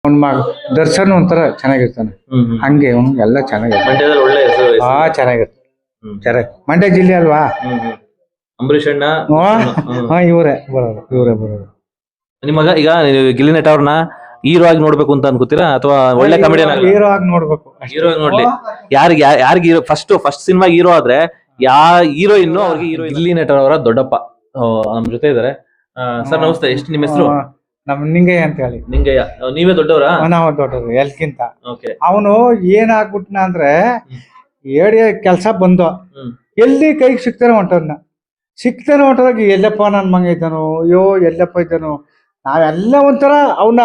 ಅವ್ನ ಮಗ ದರ್ಶನ್ ಒಂಥರ ಚೆನ್ನಾಗಿರ್ತಾನೆ. ಹಂಗೆ ಅವ್ನು ಎಲ್ಲ ಚೆನ್ನಾಗಿರ್ತಾನೆ. ಮಂಡ್ಯದಲ್ಲಿ ಒಳ್ಳೆ ಹೆಸರು. ಚೆನ್ನಾಗಿರ್ತಾನೆ. ಚೆನ್ನಾಗಿ ಮಂಡ್ಯ ಜಿಲ್ಲೆ ಅಲ್ವಾ. ಅಂಬರೀಷ್ ಅಣ್ಣ. ಇವರೇ ಬರೋದು. ನಿಮಗ ಈಗ ಗಿಲ್ಲಿ ನಟ ಅವ್ರನ್ನ ಹೀರೋ ಆಗಿ ನೋಡ್ಬೇಕು ಅಂತ ಅನ್ಕೋತೀರಾ ಅಥವಾ ಒಳ್ಳೆ ಕಾಮಿಡಿಯನ್ ಹೀರೋ ಆಗಿ ನೋಡ್ಬೇಕು? ಹೀರೋ ಆಗಿ ನೋಡ್ಲಿ. ಯಾರಿಗೆ ಫಸ್ಟ್ ಸಿನಿಮಾ ಹೀರೋ ಆದ್ರೆ ಹೀರೋಯಿನ್ ಅವ್ರಿಗೆ ಹೀರೋಯಿನ್. ಗಿಲ್ಲಿ ನಟ ಅವರ ದೊಡ್ಡಪ್ಪ ನಮ್ ಜೊತೆ ಇದಾರೆ. ಸರ್ ನಮಸ್ತೆ. ಎಷ್ಟು ನಿಮ್ಮ ಹೆಸರು? ನಿಂಗಯ್ಯ ಅಂತ ಹೇಳಿ. ನಿಂಗಯ್ಯ. ನೀವೇ ದೊಡ್ಡವರಾ? ನಾವು ದೊಡ್ಡವರು ಎಲ್ಕಿಂತ. ಅವನು ಏನಾಗ್ಬಿಟ್ನ ಅಂದ್ರೆ ಏಡಿ ಕೆಲ್ಸ ಬಂದು ಎಲ್ಲಿ ಕೈಗೆ ಸಿಕ್ತಾನೆ ಹೊಂಟೋದಾಗ ಎಲ್ಲಪ್ಪ ನನ್ ಮಗ ಇದ್ದಾನು, ಅಯ್ಯೋ ಎಲ್ಲಪ್ಪ ಇದ್ದಾನು. ನಾವೆಲ್ಲ ಒಂಥರ ಅವನ್ನ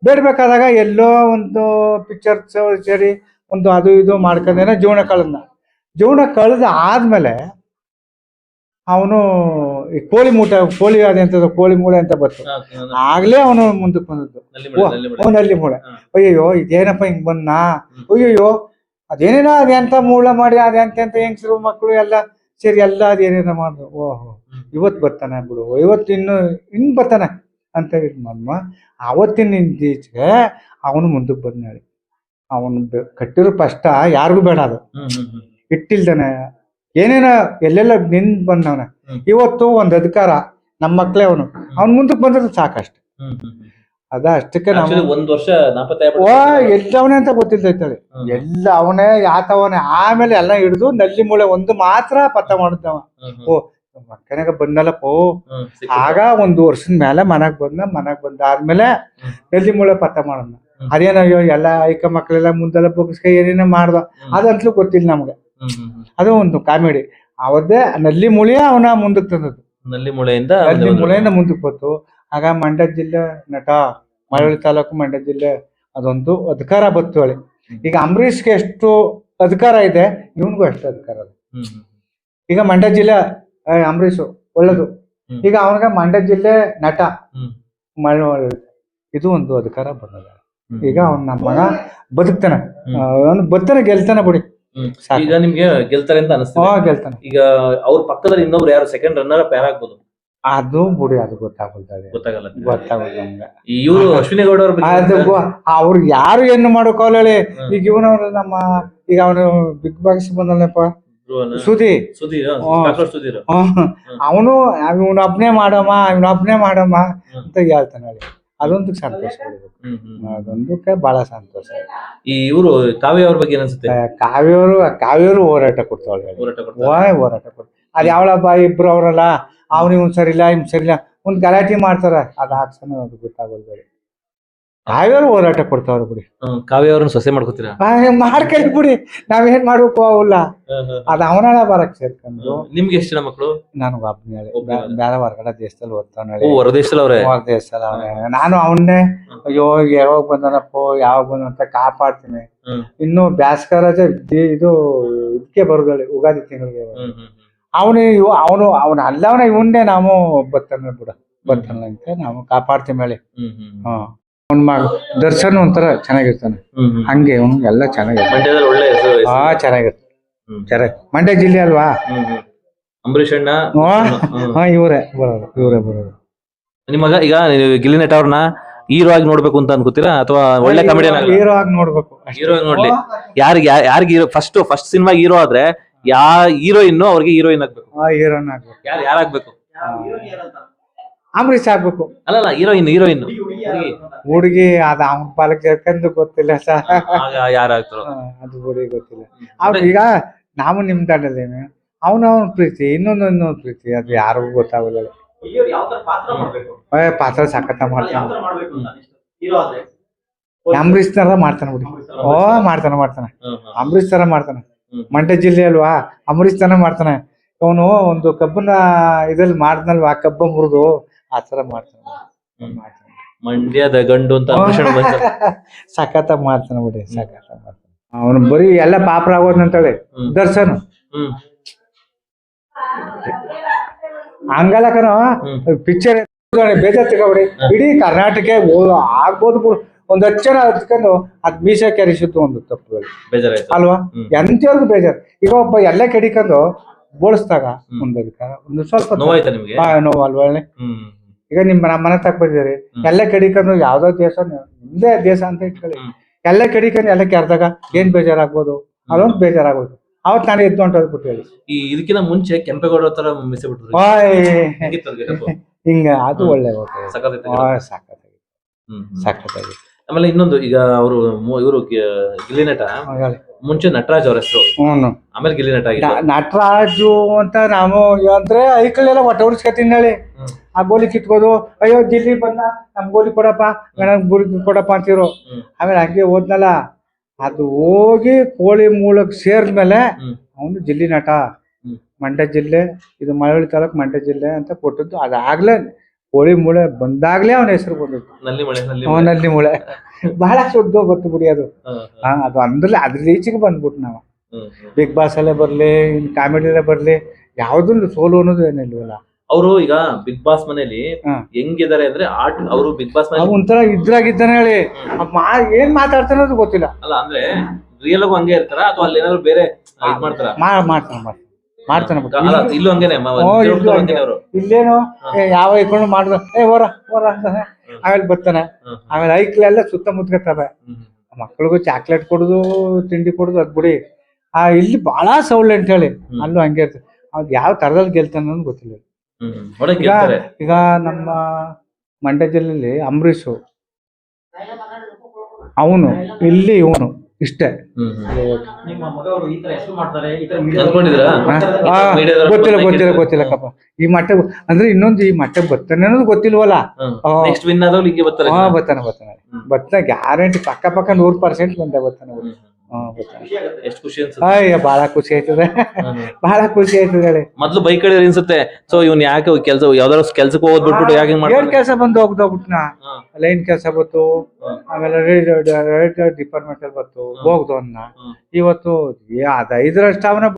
ಬೇಡ್ಬೇಕಾದಾಗ ಎಲ್ಲೋ ಒಂದು ಪಿಕ್ಚರ್ ಸೇರಿ ಒಂದು ಅದು ಇದು ಮಾಡ್ಕೊಂಡೇನೆ ಜೀವನ ಕಳೆದ ಆದ್ಮೇಲೆ ಅವನು ಈ ಕೋಳಿ ಮೂಳೆ ಅಂತ ಬರ್ತದೆ. ಆಗ್ಲೇ ಅವನು ಮುಂದಕ್ಕೆ ಬಂದದ್ದು. ನಲ್ಲಿ ಮೂಳೆ. ಅಯ್ಯಯ್ಯೋ ಇದೇನಪ್ಪ ಹಿಂಗ್ ಬಂದ. ಅಯ್ಯಯ್ಯೋ ಅದೇನೇನೋ ಅದೆಂತ ಮೂಳೆ ಮಾಡಿ ಅದೆಂತ ಹೆಂಗಸರು ಮಕ್ಕಳು ಎಲ್ಲ ಸೇರಿ ಎಲ್ಲ ಅದೇನೇನೋ ಮಾಡಿದ್ರು. ಓಹೋ ಇವತ್ತು ಬರ್ತಾನೆ ಬಿಡು, ಇವತ್ತು ಇನ್ನು ಬರ್ತಾನೆ ಅಂತ ಇದು ಅವತ್ತಿನ ಈಚೆಗೆ ಅವನು ಮುಂದಕ್ಕೆ ಬಂದ. ಅವನು ಕಟ್ಟಿರೋ ಕಷ್ಟ ಯಾರಿಗೂ ಬೇಡ. ಅದು ಇಟ್ಟಿಲ್ದಾನೆ ಏನೇನ ಎಲ್ಲೆಲ್ಲ ಬಂದವನ. ಇವತ್ತು ಒಂದು ಅಧಿಕಾರ ನಮ್ಮ ಮಕ್ಳೇ ಅವನು ಮುಂದಕ್ಕೆ ಬಂದ್ರೆ ಸಾಕಷ್ಟು. ಅಷ್ಟಕ್ಕೆ ಒಂದ್ ವರ್ಷ ಎಲ್ಲವನೇ ಅಂತ ಗೊತ್ತಿಲ್ದೈತದೆ. ಎಲ್ಲ ಅವನೇ ಯಾತವನೇ. ಆಮೇಲೆ ಎಲ್ಲ ಹಿಡಿದು ನಲ್ಲಿ ಮೂಳೆ ಒಂದು ಮಾತ್ರ ಪತ್ತ ಮಾಡಿದ್ದವ. ಮಕ್ಕನಾಗ ಬಂದಲ್ಲಪ್ಪೋ. ಆಗ ಒಂದು ವರ್ಷದ ಮೇಲೆ ಮನಗ್ ಬಂದಾದ್ಮೇಲೆ ನಲ್ಲಿ ಮೂಳೆ ಪತ್ತ ಮಾಡೋಣ. ಅದೇನಾಗ್ಯೋ ಎಲ್ಲ ಐಕ ಮಕ್ಳೆಲ್ಲ ಮುಂದೆಲ್ಲ ಬಗ್ಸ್ಕ ಏನೇನೋ ಮಾಡ್ದ. ಅದಂತಲೂ ಗೊತ್ತಿಲ್ಲ ನಮ್ಗೆ. ಅದು ಒಂದು ಕಾಮಿಡಿ. ಅವದ್ದೇ ನಲ್ಲಿ ಮೂಳೆ ಅವನ ಮುಂದಕ್ಕೆ ತಂದದ್ದು. ನಲ್ಲಿ ಮೂಳೆಯಿಂದ ಮುಂದಕ್ಕೆ ಬಂತು. ಆಗ ಮಂಡ್ಯ ಜಿಲ್ಲೆ ನಟ, ಮಳವಳ್ಳಿ ತಾಲೂಕು ಮಂಡ್ಯ ಜಿಲ್ಲೆ, ಅದೊಂದು ಅಧಿಕಾರ ಬತ್ತು ಹೇಳಿ. ಈಗ ಅಂಬರೀಷ್ಗೆ ಎಷ್ಟು ಅಧಿಕಾರ ಇದೆ ಇವನ್ಗೂ ಅಷ್ಟು ಅಧಿಕಾರ ಇದೆ. ಈಗ ಮಂಡ್ಯ ಜಿಲ್ಲೆ ಅಂಬರೀಷು ಒಳ್ಳೇದು. ಈಗ ಅವನಿಗೆ ಮಂಡ್ಯ ಜಿಲ್ಲೆ ನಟ ಮಳವಳ್ಳಿ, ಇದು ಒಂದು ಅಧಿಕಾರ ಬಂದದ. ಈಗ ನಮ್ಮ ಮಗ ಬದುಕ್ತಾನೆ, ಅವನು ಗೆಲ್ತಾನೆ ಬಿಡಿ. ಈಗ ನಿಮ್ಗೆ ಗೆಲ್ತಾರೆ ಅಂತ ಅನಿಸ್ತದೆ? ಗೆಲ್ತಾನೆ. ಈಗ ಅವ್ರ ಪಕ್ಕದಲ್ಲಿ ಇನ್ನೊಬ್ರು ಯಾರು ಸೆಕೆಂಡ್ ರನ್ನರ್ ಪ್ಯಾರ್ ಆಗ್ಬೋದು? ಅದು ಬಿಡಿ, ಅದು ಗೊತ್ತಾಗಲ್ಲ ನಮ್ಗೆ. ಇವರು ಅಶ್ವಿನಿ ಗೌಡ ಅವ್ರು ಯಾರು ಏನು ಮಾಡೋಕಲ್ಲ ಹೇಳಿ. ಈಗ ಇವನವ್ರು ಈಗ ಅವನು ಬಿಗ್ ಬಾಸ್ ಬಂದಲ್ಲಪ್ಪ ಸುದೀರ್. ಅವನು ಇವನೊಬ್ನೇ ಮಾಡಮ್ಮ ಅಂತ ಹೇಳ್ತಾನೆ ಹೇಳಿ. ಅದೊಂದು ಸಂತೋಷ, ಅದೊಂದಕ್ಕೆ ಬಹಳ ಸಂತೋಷ. ಇವರು ಕಾವ್ಯ ಅವ್ರ ಬಗ್ಗೆ ಅನ್ಸುತ್ತೆ. ಕಾವ್ಯವರು ಹೋರಾಟ ಕೊಡ್ತಾಳೆ. ಹೋರಾಟ ಕೊಡ್ತಾರೆ. ಅದ್ ಯಾವಳಬ್ಬ ಇಬ್ರು ಅವರಲ್ಲ, ಅವ್ನು ಸರಿಲ್ಲ ಒಂದ್ ಗಲಾಟೆ ಮಾಡ್ತಾರ. ಅದ್ ಹಾಕ್ಸನ ಅದು ಗೊತ್ತಾಗೋದು. ಕಾವ್ಯವರು ಹೋರಾಟ ಕೊಡ್ತಾವ್ರ ಬಿಡಿ. ಕಾವ್ಯ ಅವ್ರನ್ನ ಸೊಸೆ ಮಾಡ್ಕೋತೀರಾ? ಮಾಡ್ಕೊಳ್ಳಿ ಬಿಡಿ, ನಾವೇನ್ ಮಾಡ್ಬೇಕು ಅವಲ್ಲ. ಅದ್ ಅವನ ಬರಕ್ ಸೇರ್ಕೊಂಡು. ನಿಮ್ಗೆ ಎಷ್ಟು ಜನ ಮಕ್ಕಳು? ನನಗೆ ಒಬ್ಬನೇ. ಬೇರೆ ಹೊರಗಡೆ ದೇಶದಲ್ಲಿ ಓದ್ತಾವ. ಹೊರದೇಶದಲ್ಲಿ ಅವನೇ. ನಾನು ಅವನ್ನೇ ಅಯ್ಯೋ ಯಾವಾಗ ಬಂದನಪ್ಪ ಅಂತ ಕಾಪಾಡ್ತೀನಿ. ಇನ್ನು ಬ್ಯಾಸ್ಕ ರಜೆ ಇದು ಇದಕ್ಕೆ ಬರೋದಳಿ ಉಗಾದಿ ತಿಂಗಳಿಗೆ. ಅವನು ಅಲ್ಲವನ ಇವನ್ನೇ ನಾವು ಬರ್ತಾನೆ ಅಂತ ನಾವು ಕಾಪಾಡ್ತೀವಿ ಹೇಳಿ. ಅವ್ನ ಮಗ ದರ್ಶನ್ ಒಂಥರ ಚೆನ್ನಾಗಿರ್ತಾನೆ. ಹಂಗೆ ಅವ್ನು ಎಲ್ಲ ಚೆನ್ನಾಗಿರ್ತಾನೆ. ಮಂಡ್ಯದಲ್ಲಿ ಒಳ್ಳೆ ಹೆಸರು. ಚೆನ್ನಾಗಿ ಮಂಡ್ಯ ಜಿಲ್ಲೆ ಅಲ್ವಾ. ಅಂಬರೀಷ್ ಅಣ್ಣ. ಇವರೇ ಬರೋದು. ನಿಮಗ ಈಗ ಗಿಲ್ಲಿ ನಟ ಅವ್ರನ್ನ ಹೀರೋ ಆಗಿ ನೋಡ್ಬೇಕು ಅಂತ ಅನ್ಕೋತೀರಾ ಅಥವಾ ಒಳ್ಳೆ ಕಾಮಿಡಿಯನ್? ಹೀರೋ ಆಗಿ ನೋಡ್ಬೇಕು. ಹೀರೋ ಆಗಿ ನೋಡ್ಲಿ. ಯಾರಿಗೆ ಫಸ್ಟ್ ಸಿನಿಮಾ ಹೀರೋ ಆದ್ರೆ ಹೀರೋಯಿನ್ ಅವ್ರಿಗೆ ಹೀರೋಯಿನ್ ಆಗ್ಬೇಕು. ಹೀರೋಯಿನ್ ಆಗ್ಬೇಕು. ಯಾರಾಗ್ಬೇಕು? ಅಂಬರೀಷ್ ಆಗ್ಬೇಕು. ಅಲ್ಲ ಹೀರೋಯಿನ್ ಹುಡುಗಿ ಅದ ಅವನ ಪಾಲಕ್ ಸೇರ್ಕೊಂಡು ಗೊತ್ತಿಲ್ಲ ಸರ್. ಯಾರಾಗ್ತಾರೋ ಅದು ಹುಡುಗಿ ಗೊತ್ತಿಲ್ಲ. ಈಗ ನಾವು ನಿಮ್ ತಂಡದೇನೆ ಅವನ ಪ್ರೀತಿ ಇನ್ನೊಂದು ಪ್ರೀತಿ ಅದು ಯಾರಿಗೂ ಗೊತ್ತಾಗಲ್ಲ. ಪಾತ್ರ ಸಖತ್ತ ಮಾಡ್ತಾನೆ. ಅಂಬರೀಷ್ ತರ ಮಾಡ್ತಾನೆ ಬಿಡಿ. ಮಾಡ್ತಾನೆ ಅಂಬರೀಷ್ ತರ ಮಾಡ್ತಾನೆ. ಮಂಡ್ಯ ಜಿಲ್ಲೆ ಅಲ್ವಾ, ಅಂಬರೀಷ್ ತರ ಮಾಡ್ತಾನೆ. ಅವನು ಒಂದು ಕಬ್ಬನ ಇದ್ರಲ್ಲಿ ಮಾಡ್ದಲ್ವಾ, ಕಬ್ಬ ಮುರಿದು ಆ ತರ ಮಾಡ್ತಾನೆ. ಮಂಡ್ಯದ ಗಂಡು ಅಂತ ಸಖತ್ತ ಮಾಡ್ತಾನೆ ಬಿಡಿ, ಸಖತ್ತ ಮಾಡ್ತಾನೆ. ಅವನು ಬರೀ ಎಲ್ಲ ಪಾಪರ ಆಗೋದಂತೇಳಿ ದರ್ಶನ್ ಹಂಗಲ್ಲಕನ ಪಿಕ್ಚರ್ ಬೇಜಾರ್ ತಗೋಬಿಡಿ. ಇಡೀ ಕರ್ನಾಟಕ ಆಗ್ಬೋದು ಒಂದ್ 10 ಜನ ಹತ್ಕೊಂಡು ಅದ್ ಮೀಸೆ ಕೆರಿಸಿದ್ದು ಒಂದು ತಪ್ಪು ಅಲ್ವಾ. ಎಂತವ್ರಿಗೂ ಬೇಜಾರು. ಈಗ ಒಬ್ಬ ಎಲ್ಲ ಕೆಡಿಕೊಂಡು ಬೋಳಿಸ್ದಾಗ ಒಂದು ಸ್ವಲ್ಪ ನೋವಲ್ವಾ. ಈಗ ನಮ್ಮ ಮನೆ ತಕ್ಕ ಬಂದಿರಿ ಎಲ್ಲ ಕಡಿಕೊಂಡು ಯಾವ್ದೋ ದೇಶ ನಿಮ್ದೇ ದೇಶ ಅಂತ ಇಟ್ಕೊಳ್ಳಿ, ಎಲ್ಲ ಕಡಿಕೊಂಡು ಎಲ್ಲ ಕೆರ್ದಾಗ ಏನ್ ಬೇಜಾರಾಗ್ಬೋದು, ಅದೊಂದು ಬೇಜಾರಾಗೋದು. ಅವತ್ ನಾನು ಎದ್ದು ಹೊಂಟೋಗ್ಬಿಟ್ಟು ಹೇಳಿ ಈ ಇದಕ್ಕಿಂತ ಮುಂಚೆ ಕೆಂಪೇಗೌಡ ತರ ಮಿಸ್ ಬಿಟ್ರು. ಹಿಂಗ ಅದು ಒಳ್ಳೆ ಸಖತ್ತಾಗಿ. ಸಾಕತ್ತಾಗಿ. ಆಮೇಲೆ ಇನ್ನೊಂದು, ಈಗ ಅವರು ಇವರು ಗಿಲ್ಲಿ ನಟ ಮುಂಚೆ ನಟರಾಜ್ ಅವ್ರ ಹೆಸರು, ಆಮೇಲೆ ಗಿಲ್ಲಿ ನಟ ನಟರಾಜು ಅಂತ ನಾವು ಅಂದ್ರೆ ಐಕಳೆಲ್ಲ ಒಟ್ಟ ಹೊಡಿಸ್ಕೊತೀನಿ ಹೇಳಿ, ಆ ಗೋಲಿ ಕಿತ್ಕೋದು, ಅಯ್ಯೋ ಗಿಲ್ಲಿ ಬಂದ ನಮ್ ಗೋಲಿ ಕೊಡಪ್ಪ, ಗೋಲಿ ಕೊಡಪ್ಪ ಅಂತಿರು. ಆಮೇಲೆ ಹಂಗೆ ಹೋದ್ನಲ್ಲ, ಅದು ಹೋಗಿ ಕೋಳಿ ಮೂಲಕ್ ಸೇರಿದ್ಮೇಲೆ ಅವನು ಜಿಲ್ಲಿ ನಟ, ಮಂಡ್ಯ ಜಿಲ್ಲೆ, ಇದು ಮಳವಳ್ಳಿ ತಾಲೂಕು ಮಂಡ್ಯ ಜಿಲ್ಲೆ ಅಂತ ಕೊಟ್ಟದ್ದು. ಅದಾಗ್ಲೇ ಕೋಳಿ ಮೂಳೆ ಬಂದಾಗ್ಲೇ ಅವನ ಹೆಸರು ಬಂದಿತ್ತು, ನಲ್ಲಿ ಮೂಳೆ. ಬಹಳ ಸುದ್ದು ಗೊತ್ತು ಬಿಡಿ ಅದು. ಅದು ಅಂದ್ರೆ ಅದ್ರ ರೀಚಿಗೆ ಬಂದ್ಬಿಟ್ಟು ನಾವು ಬಿಗ್ ಬಾಸ್ ಅಲ್ಲೇ ಬರ್ಲಿ, ಕಾಮಿಡಿಯಲ್ಲೇ ಬರ್ಲಿ, ಯಾವ್ದು ಸೋಲು ಅನ್ನೋದು ಏನಿಲ್ವಲ್ಲ. ಅವರು ಈಗ ಬಿಗ್ ಬಾಸ್ ಮನೇಲಿ ಹೆಂಗಿದ್ದಾರೆ ಅಂದ್ರೆ ಅವರು ಬಿಗ್ ಬಾಸ್ ಒಂಥರ ಇದ್ರಾಗಿದ್ದಾನೆ ಹೇಳಿ, ಏನ್ ಮಾತಾಡ್ತಾನೆ ಅದು ಗೊತ್ತಿಲ್ಲ. ಅಲ್ಲ ಅಂದ್ರೆ ರಿಯಲ್ ಆಗೂ ಹಂಗೆ ಇರ್ತಾರ ಅಥವಾ ಅಲ್ಲಿ ಏನಾದ್ರು ಬೇರೆ ಇದ್ ಮಾಡ್ತಾರ? ಮಾಡ್ತಾನೆ ಇಲ್ಲೂ ಹಂಗೇನೆ ಇಲ್ಲೇನು ಯಾವ ಇಟ್ಕೊಂಡು ಮಾಡಿದ್ರು ಹೊರ ಅಂತಾನೆ. ಆಮೇಲೆ ಬರ್ತಾನೆ, ಆಮೇಲೆ ಐಕ್ಲೆಲ್ಲ ಸುತ್ತಮುತ್ತವೆ, ಮಕ್ಳಿಗೂ ಚಾಕ್ಲೇಟ್ ಕೊಡುದು, ತಿಂಡಿ ಕೊಡುದು, ಅದ್ ಬಿಡಿ. ಇಲ್ಲಿ ಬಹಳ ಸೌಲ್ಡ್ ಹೇಳಿ, ಅಲ್ಲೂ ಹಂಗೆ ಇರ್ತದೆ. ಅದ್ ಯಾವ ತರದಲ್ಲಿ ಗೆಲ್ತಾನ ಅನ್ನೋದು ಗೊತ್ತಿಲ್ಲ. ಈಗ ನಮ್ಮ ಮಂಡ್ಯ ಜಿಲ್ಲೆಯಲ್ಲಿ ಅಂಬರೀಷು, ಅವನು ಇಲ್ಲಿ ಇವನು ಇಷ್ಟೇ. ಗೊತ್ತಿಲ್ಲ ಕಪ್ಪ ಈ ಮಟ್ಟ ಅಂದ್ರೆ, ಇನ್ನೊಂದು ಈ ಮಟ್ಟ ಬರ್ತಾನೆ ಅನ್ನೋದು ಗೊತ್ತಿಲ್ವಲ್ಲ. ಬರ್ತಾನೆ ಗ್ಯಾರಂಟಿ, ಪಕ್ಕ 100% ಬಂದ ಬರ್ತಾನೆ. ಎಷ್ಟು ಖುಷಿ ಅಯ್ಯ ಬಹಳ ಖುಷಿ ಆಯ್ತದೆ, ಬಹಳ ಖುಷಿ ಆಯ್ತದೆ. ಮೊದ್ಲು ಬೈಕ್ ಕಡೆ ಅನ್ಸುತ್ತೆ, ಸೊ ಇವ್ನ್ ಯಾಕೆ ಕೆಲ್ಸ ಯಾವ್ದಾದ್ರು ಕೆಲ್ಸಕ್ಕೆ ಹೋಗ್ಬಿಟ್ಬಿಟ್ಟು ಯಾಕೆ ಏನ್ ಕೆಲಸ ಬಂದು ಹೋಗ್ದೋಗ್ಬಿಟ್ನ, ಲೈನ್ ಕೆಲಸ ಬತ್ತು, ಆಮೇಲೆ ಡಿಪಾರ್ಟ್ಮೆಂಟ್ ಅಲ್ಲಿ ಬತ್ತು ಹೋಗ್ದವನ್ನ. ಇವತ್ತು ಅದ 5ರಷ್ಟು ಅವನ